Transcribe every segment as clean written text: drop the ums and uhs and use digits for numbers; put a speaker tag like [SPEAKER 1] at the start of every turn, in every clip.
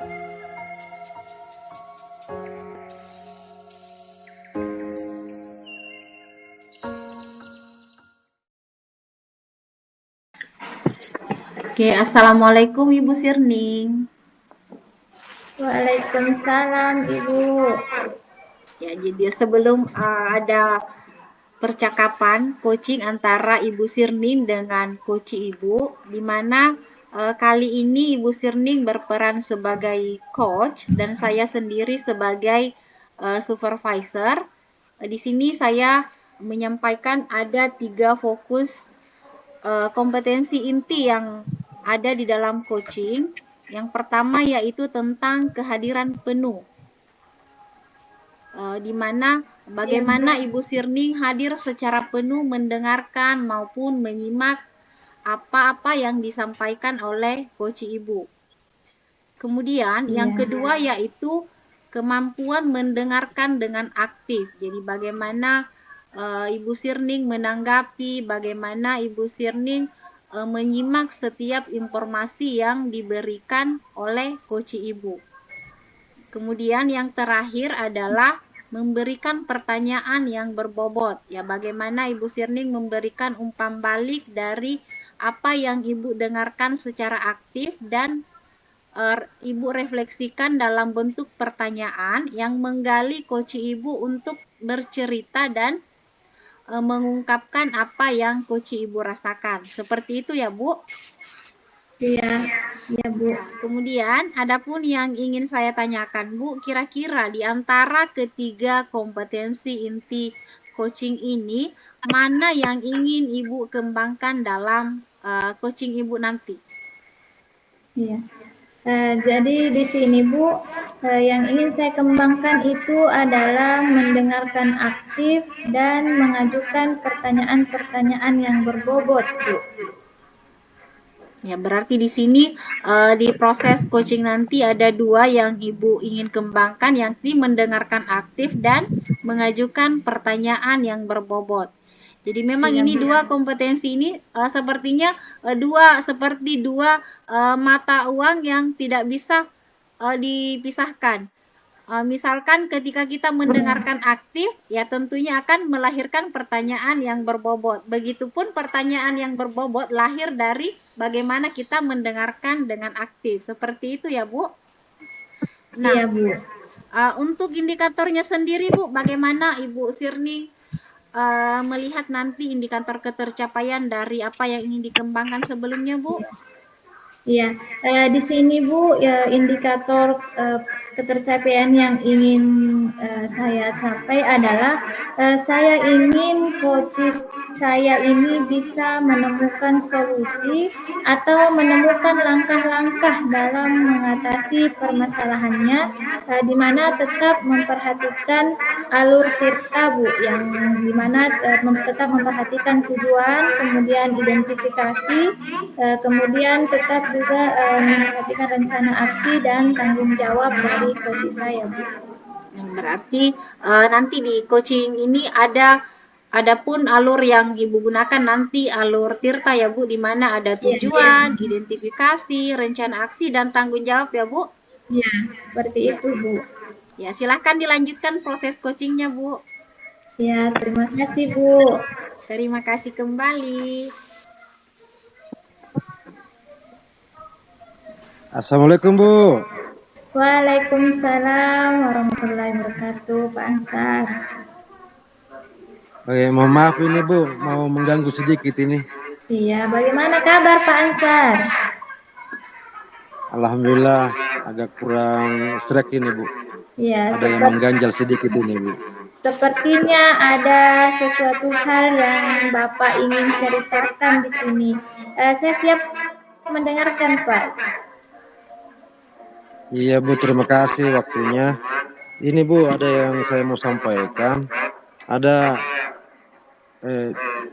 [SPEAKER 1] Oke, Assalamualaikum Ibu Sirning.
[SPEAKER 2] Waalaikumsalam Ibu.
[SPEAKER 1] Ya, jadi sebelum ada percakapan coaching antara Ibu Sirning dengan coach Ibu, di mana kali ini Ibu Sirning berperan sebagai coach dan saya sendiri sebagai supervisor. Di sini saya menyampaikan ada 3 fokus kompetensi inti yang ada di dalam coaching. Yang pertama yaitu tentang kehadiran penuh. Di mana bagaimana Ibu Sirning hadir secara penuh mendengarkan maupun menyimak apa-apa yang disampaikan oleh coach Ibu. Kemudian yang kedua yaitu kemampuan mendengarkan dengan aktif. Jadi bagaimana Ibu Sirning menanggapi, bagaimana Ibu Sirning menyimak setiap informasi yang diberikan oleh coach Ibu. Kemudian yang terakhir adalah memberikan pertanyaan yang berbobot. Ya, bagaimana Ibu Sirning memberikan umpan balik dari apa yang Ibu dengarkan secara aktif dan Ibu refleksikan dalam bentuk pertanyaan yang menggali coach Ibu untuk bercerita dan mengungkapkan apa yang coach Ibu rasakan. Seperti itu ya, Bu?
[SPEAKER 2] Iya, iya Bu.
[SPEAKER 1] Kemudian, adapun yang ingin saya tanyakan, Bu, kira-kira di antara ketiga kompetensi inti coaching ini, mana yang ingin Ibu kembangkan dalam coaching Ibu nanti?
[SPEAKER 2] Iya. Jadi di sini Bu, yang ingin saya kembangkan itu adalah mendengarkan aktif dan mengajukan pertanyaan-pertanyaan yang berbobot, Bu.
[SPEAKER 1] Ya, berarti di sini di proses coaching nanti ada 2 yang Ibu ingin kembangkan, yakni mendengarkan aktif dan mengajukan pertanyaan yang berbobot. Jadi memang ini 2 kompetensi ini sepertinya seperti dua mata uang yang tidak bisa dipisahkan. Misalkan ketika kita mendengarkan aktif, ya tentunya akan melahirkan pertanyaan yang berbobot. Begitupun pertanyaan yang berbobot lahir dari bagaimana kita mendengarkan dengan aktif. Seperti itu ya, Bu? Nah,
[SPEAKER 2] Iya, Bu.
[SPEAKER 1] Untuk indikatornya sendiri, Bu, bagaimana Ibu Sirning melihat nanti indikator ketercapaian dari apa yang ingin dikembangkan sebelumnya, Bu?
[SPEAKER 2] Iya, di sini Bu, indikator ketercapaian yang ingin saya capai adalah saya ingin coach saya ini bisa menemukan solusi atau menemukan langkah-langkah dalam mengatasi permasalahannya, di mana tetap memperhatikan alur tirta Bu, yang di mana tetap memperhatikan tujuan, kemudian identifikasi, kemudian tetap juga memperhatikan rencana aksi dan tanggung jawab dari coach saya, Bu.
[SPEAKER 1] Berarti nanti di coaching ini adapun alur yang Ibu gunakan nanti alur tirta ya Bu, di mana ada tujuan, identifikasi, rencana aksi dan tanggung jawab ya Bu.
[SPEAKER 2] Iya, seperti itu Bu.
[SPEAKER 1] Ya, silahkan dilanjutkan proses coachingnya Bu.
[SPEAKER 2] Ya, terima kasih Bu.
[SPEAKER 1] Terima kasih kembali.
[SPEAKER 3] Assalamualaikum Bu.
[SPEAKER 2] Waalaikumsalam warahmatullahi wabarakatuh, Pak Ansar.
[SPEAKER 3] Oke, mohon maaf ini Bu, mau mengganggu sedikit ini.
[SPEAKER 2] Iya, bagaimana kabar Pak Ansar?
[SPEAKER 3] Alhamdulillah agak kurang serak ini Bu.
[SPEAKER 2] Iya,
[SPEAKER 3] ada yang mengganjal sedikit ini Bu.
[SPEAKER 2] Sepertinya ada sesuatu hal yang Bapak ingin ceritakan di sini. Saya siap mendengarkan Pak.
[SPEAKER 3] Iya Bu, terima kasih waktunya. Ini Bu, ada yang saya mau sampaikan. Ada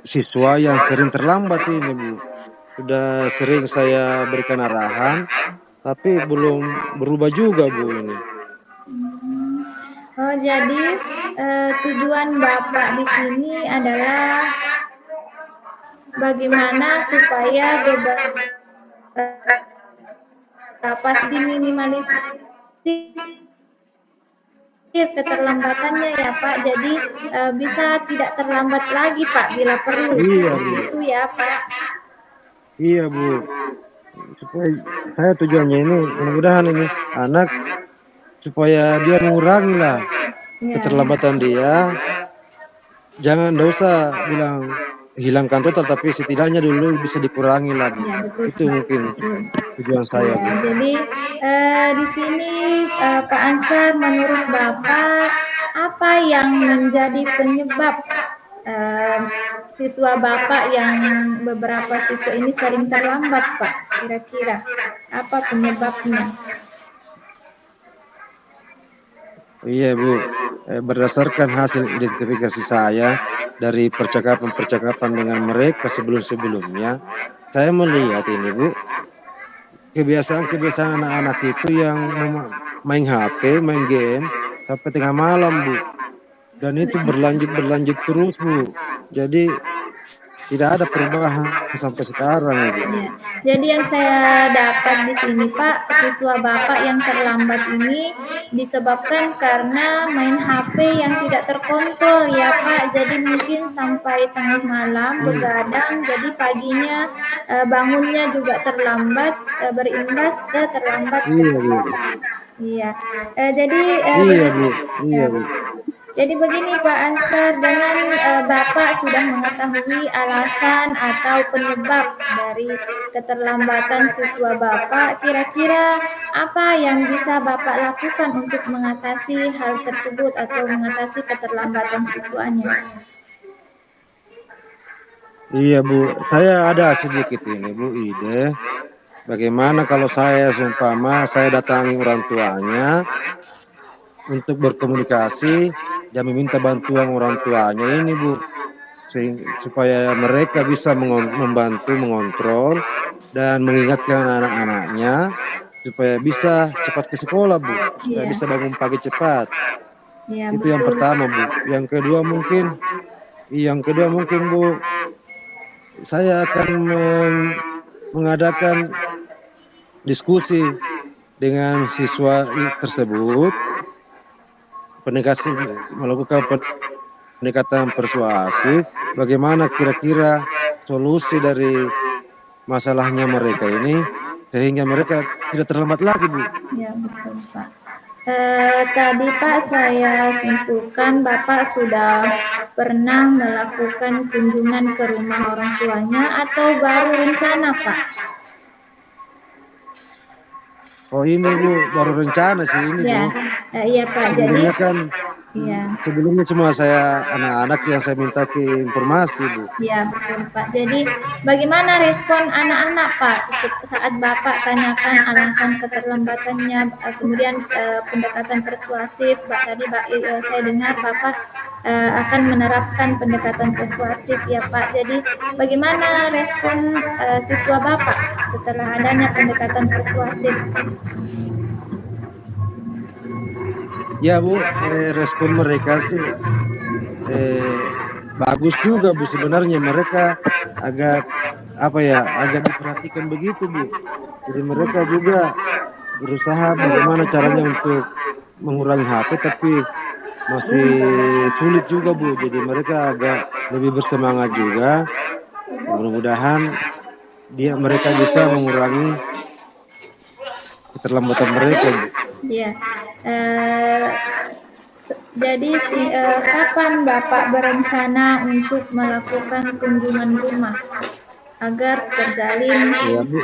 [SPEAKER 3] siswa yang sering terlambat ini Bu. Sudah sering saya berikan arahan, tapi belum berubah juga Bu ini.
[SPEAKER 2] Oh, jadi tujuan Bapak di sini adalah bagaimana supaya beberapa pasti minimalisir keterlambatannya ya Pak. Jadi bisa tidak terlambat lagi Pak bila perlu.
[SPEAKER 3] Iya,
[SPEAKER 2] Seperti
[SPEAKER 3] Bu.
[SPEAKER 2] itu ya Pak.
[SPEAKER 3] Iya, Bu. Supaya saya tujuannya ini mudah-mudahan ini anak supaya dia mengurangi lah
[SPEAKER 2] Ya,
[SPEAKER 3] keterlambatan dia. Jangan, nggak usah bilang hilangkan total, tapi setidaknya dulu bisa dikurangi lah, Bu.
[SPEAKER 2] ya betul
[SPEAKER 3] Itu
[SPEAKER 2] Pak.
[SPEAKER 3] mungkin
[SPEAKER 2] Betul.
[SPEAKER 3] tujuan saya,
[SPEAKER 2] Ya,
[SPEAKER 3] Bu.
[SPEAKER 2] jadi di sini Pak Ansar, menurut Bapak apa yang menjadi penyebab siswa Bapak yang beberapa siswa ini sering terlambat Pak? Kira-kira apa penyebabnya?
[SPEAKER 3] Iya, Bu. Berdasarkan hasil identifikasi saya dari percakapan-percakapan dengan mereka sebelum-sebelumnya, saya melihat ini, Bu, kebiasaan-kebiasaan anak-anak itu yang main HP, main game sampai tengah malam, Bu. Dan itu berlanjut terus, Bu. Jadi tidak ada perubahan sampai sekarang, Bu.
[SPEAKER 2] Ya. Jadi yang saya dapat di sini Pak, siswa Bapak yang terlambat ini disebabkan karena main HP yang tidak terkontrol ya Pak. Jadi mungkin sampai tengah malam begadang, jadi paginya bangunnya juga terlambat, berimbas ke terlambat ke
[SPEAKER 3] Iya, Bu.
[SPEAKER 2] sekolah. Iya. Jadi
[SPEAKER 3] Iya, Bu. Iya, Bu.
[SPEAKER 2] jadi begini Pak Ansar, dengan Bapak sudah mengetahui alasan atau penyebab dari keterlambatan siswa Bapak, kira-kira apa yang bisa Bapak lakukan untuk mengatasi hal tersebut atau mengatasi keterlambatan siswanya?
[SPEAKER 3] Iya, Bu. Saya ada sedikit ini, Bu, ide. Bagaimana kalau saya seumpama saya datangi orang tuanya untuk berkomunikasi dan meminta bantuan orang tuanya ini, Bu, supaya mereka bisa membantu mengontrol dan mengingatkan anak-anaknya supaya bisa cepat ke sekolah, Bu, supaya
[SPEAKER 2] Iya,
[SPEAKER 3] bisa bangun pagi cepat.
[SPEAKER 2] iya
[SPEAKER 3] Itu yang
[SPEAKER 2] betul.
[SPEAKER 3] pertama, Bu. Yang kedua mungkin, Bu, saya akan mengadakan diskusi dengan siswa tersebut, melakukan pendekatan persuasif, bagaimana kira-kira solusi dari masalahnya mereka ini, sehingga mereka tidak terlambat lagi, Bu.
[SPEAKER 2] Ya betul Pak. Tadi Pak saya simpulkan Bapak sudah pernah melakukan kunjungan ke rumah orang tuanya atau baru rencana Pak?
[SPEAKER 3] Oh ini, Bu, baru rencana sih ini,
[SPEAKER 2] Ya,
[SPEAKER 3] Bu.
[SPEAKER 2] iya Pak. Jadi,
[SPEAKER 3] Sebelumnya kan
[SPEAKER 2] ya,
[SPEAKER 3] sebelumnya cuma saya anak-anak yang saya minta ke informasi, Bu.
[SPEAKER 2] ya betul Pak. Jadi, bagaimana respon anak-anak Pak saat Bapak tanyakan alasan keterlambatannya, kemudian pendekatan persuasif, Pak tadi saya dengar Bapak akan menerapkan pendekatan persuasif ya Pak. Jadi, bagaimana respon siswa Bapak setelah adanya pendekatan persuasif?
[SPEAKER 3] Ya, Bu, respon mereka sih bagus juga, Bu. Sebenarnya mereka agak agak diperhatikan begitu, Bu. Jadi mereka juga berusaha bagaimana caranya untuk mengurangi HP, tapi masih sulit juga, Bu. Jadi mereka agak lebih bersemangat juga. Mudah-mudahan mereka bisa mengurangi keterlambatan mereka, Bu.
[SPEAKER 2] Ya. Jadi kapan Bapak berencana untuk melakukan kunjungan rumah agar terjalin
[SPEAKER 3] Ya, Bu.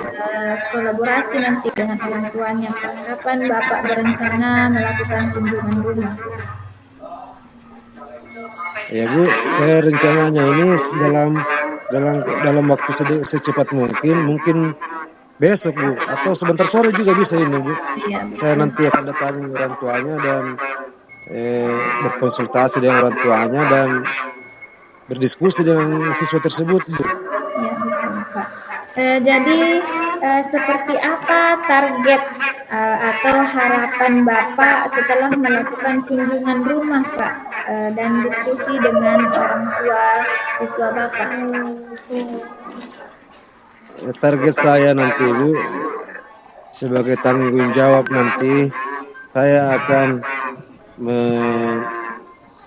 [SPEAKER 2] kolaborasi nanti dengan orang tuanya Pak? Kapan Bapak berencana melakukan kunjungan rumah?
[SPEAKER 3] Ya, Bu, saya rencananya ini dalam waktu secepat mungkin besok, Bu, atau sebentar sore juga bisa ini, Bu.
[SPEAKER 2] Iya,
[SPEAKER 3] Saya
[SPEAKER 2] betul.
[SPEAKER 3] nanti akan datangi orang tuanya dan berkonsultasi dengan orang tuanya dan berdiskusi dengan siswa tersebut, Bu.
[SPEAKER 2] Ya, betul Pak. Jadi seperti apa target atau harapan Bapak setelah melakukan kunjungan rumah Pak dan diskusi dengan orang tua siswa Bapak?
[SPEAKER 3] Target saya nanti, Bu, sebagai tanggung jawab nanti saya akan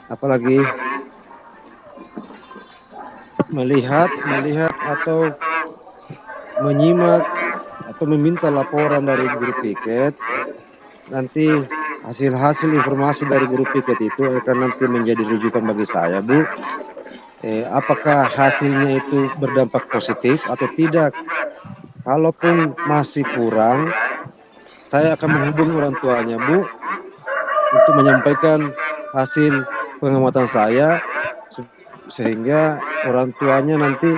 [SPEAKER 3] apalagi melihat atau menyimak atau meminta laporan dari guru piket. Nanti hasil informasi dari guru piket itu akan nanti menjadi rujukan bagi saya, Bu. Apakah hasilnya itu berdampak positif atau tidak? Kalaupun masih kurang, saya akan menghubungi orang tuanya, Bu, untuk menyampaikan hasil pengamatan saya, sehingga orang tuanya nanti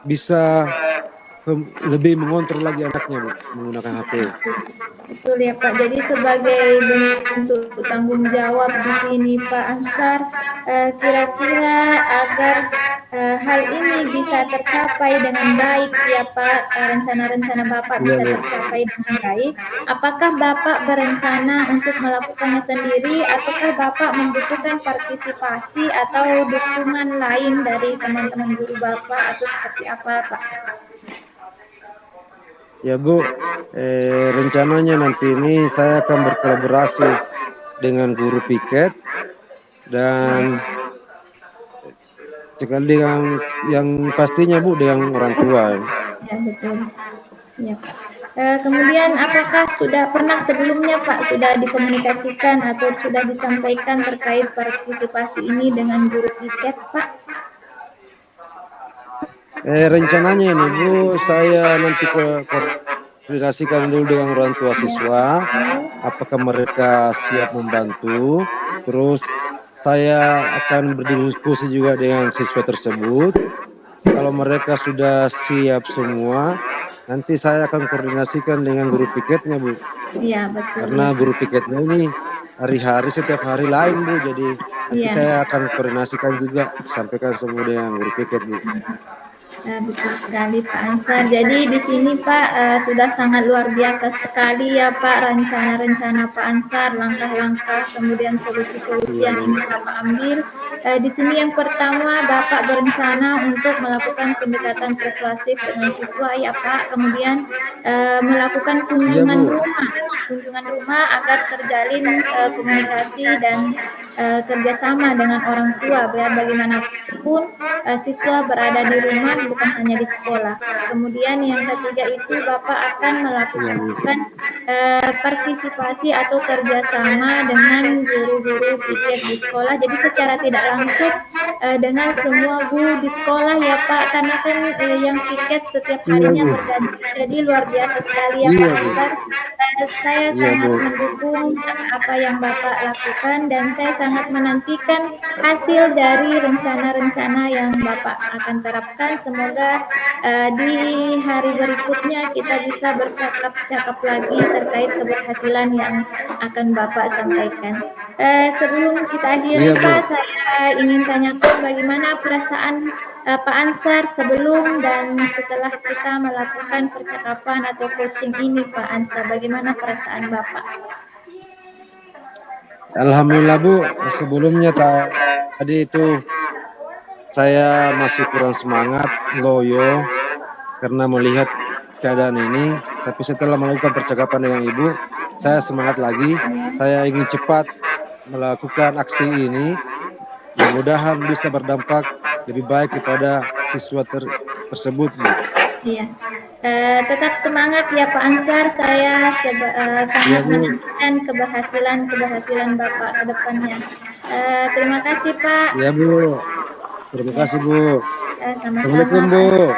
[SPEAKER 3] bisa lebih mengontrol lagi anaknya, Bu, menggunakan HP.
[SPEAKER 2] Betul ya Pak. Jadi sebagai bentuk tanggung jawab di sini Pak Ansar, kira-kira agar hal ini bisa tercapai dengan baik ya Pak, rencana-rencana Bapak bisa tercapai dengan baik, apakah Bapak berencana untuk melakukannya sendiri ataukah Bapak membutuhkan partisipasi atau dukungan lain dari teman-teman guru Bapak atau seperti apa Pak?
[SPEAKER 3] Ya Bu, rencananya nanti ini saya akan berkolaborasi dengan guru piket dan sekali dengan yang pastinya Bu dengan orang tua.
[SPEAKER 2] Ya betul. Ya Pak. Kemudian apakah sudah pernah sebelumnya Pak sudah dikomunikasikan atau sudah disampaikan terkait partisipasi ini dengan guru piket Pak?
[SPEAKER 3] Rencananya ini Bu, saya nanti koordinasikan dulu dengan orang tua siswa, apakah mereka siap membantu. Terus saya akan berdiskusi juga dengan siswa tersebut. Kalau mereka sudah siap semua, nanti saya akan koordinasikan dengan guru piketnya, Bu.
[SPEAKER 2] Iya, betul.
[SPEAKER 3] Karena guru piketnya ini hari-hari setiap hari lain, Bu. Jadi nanti saya akan koordinasikan juga, sampaikan semua dengan guru piket, Bu.
[SPEAKER 2] Betul sekali Pak Ansar. Jadi di sini Pak sudah sangat luar biasa sekali ya Pak rencana-rencana Pak Ansar, langkah-langkah kemudian solusi-solusi yang ingin Bapak ambil. Di sini yang pertama Bapak berencana untuk melakukan pendekatan persuasif dengan siswa ya Pak. Kemudian melakukan kunjungan rumah agar terjalin komunikasi dan kerjasama dengan orang tua biar bagaimanapun siswa berada di rumah bukan hanya di sekolah. Kemudian yang ketiga itu Bapak akan melakukan partisipasi atau kerjasama dengan guru-guru piket di sekolah. Jadi secara tidak langsung dengan semua guru di sekolah ya Pak, karena kan yang piket setiap harinya berganti. Jadi luar biasa sekali ya Pak Ansar. Saya sangat mendukung apa yang Bapak lakukan dan saya sangat menantikan hasil dari rencana-rencana yang Bapak akan terapkan. Semoga di hari berikutnya kita bisa bercakap-cakap lagi terkait keberhasilan yang akan Bapak sampaikan. Sebelum kita akhiri Pak, saya ingin tanyakan bagaimana perasaan Pak Ansar sebelum dan setelah kita melakukan percakapan atau coaching ini Pak Ansar, bagaimana perasaan Bapak?
[SPEAKER 3] Alhamdulillah Bu, sebelumnya tadi itu saya masih kurang semangat, loyo, karena melihat keadaan ini. Tapi setelah melakukan percakapan dengan Ibu, saya semangat lagi. Saya ingin cepat melakukan aksi ini. Mudah-mudahan bisa berdampak lebih baik kepada siswa tersebut, Bu.
[SPEAKER 2] Iya. Tetap semangat ya Pak Ansar. Saya sangat menantikan keberhasilan Bapak ke depannya. Terima kasih Pak.
[SPEAKER 3] Ya Bu. Terima kasih Bu.
[SPEAKER 2] Sama-sama.
[SPEAKER 3] Assalamualaikum Bu.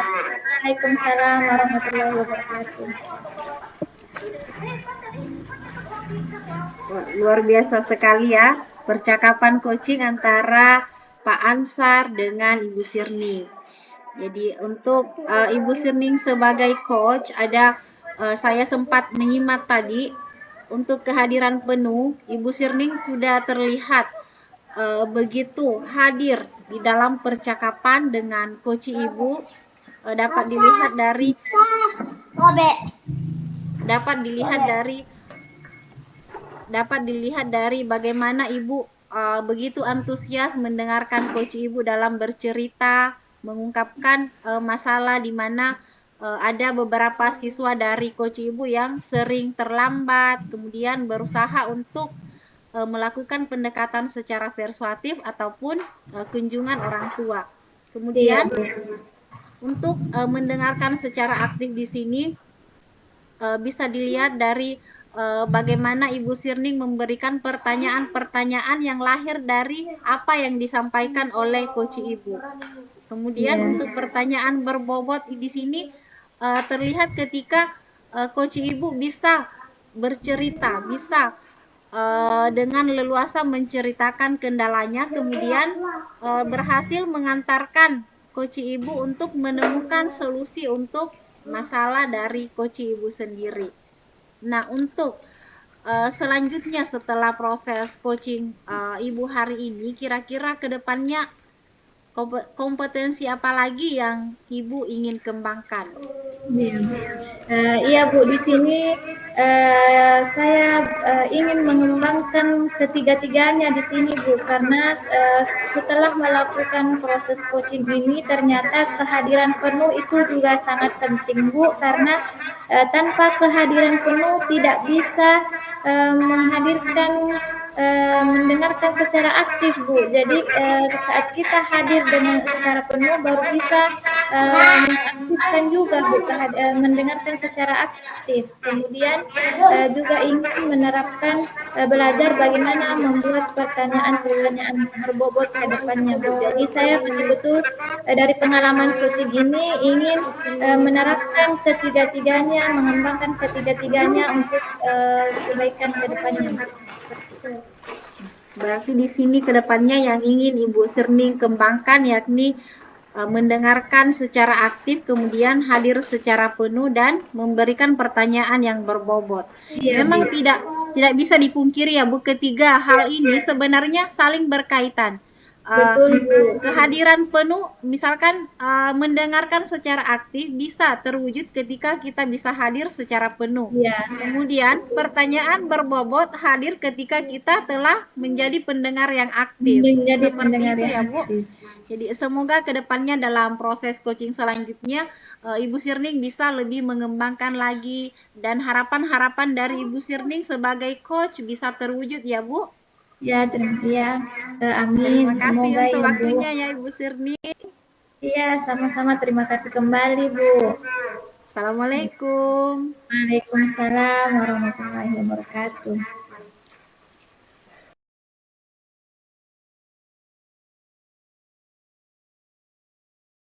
[SPEAKER 2] Waalaikumsalam warahmatullahi wabarakatuh.
[SPEAKER 1] Luar biasa sekali ya percakapan coaching antara Pak Ansar dengan Ibu Sirning. Jadi untuk Ibu Sirning sebagai coach saya sempat menyimak tadi untuk kehadiran penuh Ibu Sirning sudah terlihat begitu hadir di dalam percakapan dengan coach Ibu. Dapat dilihat dari bagaimana Ibu begitu antusias mendengarkan coach Ibu dalam bercerita, mengungkapkan masalah di mana ada beberapa siswa dari Coach Ibu yang sering terlambat, kemudian berusaha untuk melakukan pendekatan secara persuasif ataupun kunjungan orang tua.
[SPEAKER 2] Iya,
[SPEAKER 1] Kemudian
[SPEAKER 2] Bu.
[SPEAKER 1] untuk mendengarkan secara aktif di sini bisa dilihat dari bagaimana Ibu Sirning memberikan pertanyaan-pertanyaan yang lahir dari apa yang disampaikan oleh Coach Ibu. Kemudian
[SPEAKER 2] Iya.
[SPEAKER 1] untuk pertanyaan berbobot di sini terlihat ketika Coach Ibu bisa bercerita, bisa dengan leluasa menceritakan kendalanya, kemudian berhasil mengantarkan Coach Ibu untuk menemukan solusi untuk masalah dari Coach Ibu sendiri. Nah, untuk selanjutnya setelah proses coaching Ibu hari ini, kira-kira ke depannya kompetensi apa lagi yang Ibu ingin kembangkan?
[SPEAKER 2] Iya, iya Bu, di sini saya ingin mengembangkan ketiga-tiganya di sini Bu, karena setelah melakukan proses coaching ini ternyata kehadiran penuh itu juga sangat penting Bu, karena tanpa kehadiran penuh tidak bisa menghadirkan mendengarkan secara aktif Bu. Jadi saat kita hadir dengan secara penuh baru bisa mengaktifkan juga Bu, mendengarkan secara aktif. Kemudian juga ingin menerapkan belajar bagaimana membuat pertanyaan-pertanyaan berbobot ke depannya Bu. Jadi saya betul-betul dari pengalaman coaching ini ingin menerapkan ketiga-tiganya, mengembangkan ketiga-tiganya untuk kebaikan ke depannya Bu.
[SPEAKER 1] Berarti di sini ke depannya yang ingin Ibu Sirning kembangkan yakni mendengarkan secara aktif, kemudian hadir secara penuh dan memberikan pertanyaan yang berbobot.
[SPEAKER 2] Iya,
[SPEAKER 1] Memang
[SPEAKER 2] Bu.
[SPEAKER 1] tidak bisa dipungkiri ya Bu, ketiga hal ini sebenarnya saling berkaitan.
[SPEAKER 2] Betul Bu.
[SPEAKER 1] Kehadiran penuh, misalkan mendengarkan secara aktif bisa terwujud ketika kita bisa hadir secara penuh.
[SPEAKER 2] Iya.
[SPEAKER 1] Kemudian pertanyaan berbobot hadir ketika kita telah menjadi pendengar yang aktif.
[SPEAKER 2] Menjadi
[SPEAKER 1] Seperti
[SPEAKER 2] pendengar
[SPEAKER 1] itu
[SPEAKER 2] yang
[SPEAKER 1] ya Bu.
[SPEAKER 2] aktif.
[SPEAKER 1] Jadi semoga kedepannya dalam proses coaching selanjutnya Ibu Sirning bisa lebih mengembangkan lagi dan harapan-harapan dari Ibu Sirning sebagai coach bisa terwujud ya Bu.
[SPEAKER 2] Ya, amin.
[SPEAKER 1] Terima kasih
[SPEAKER 2] Semoga
[SPEAKER 1] untuk
[SPEAKER 2] ya, Bu.
[SPEAKER 1] waktunya ya Ibu Sirning.
[SPEAKER 2] Iya, sama-sama. Terima kasih kembali, Bu.
[SPEAKER 1] Assalamualaikum.
[SPEAKER 2] Waalaikumsalam warahmatullahi wabarakatuh.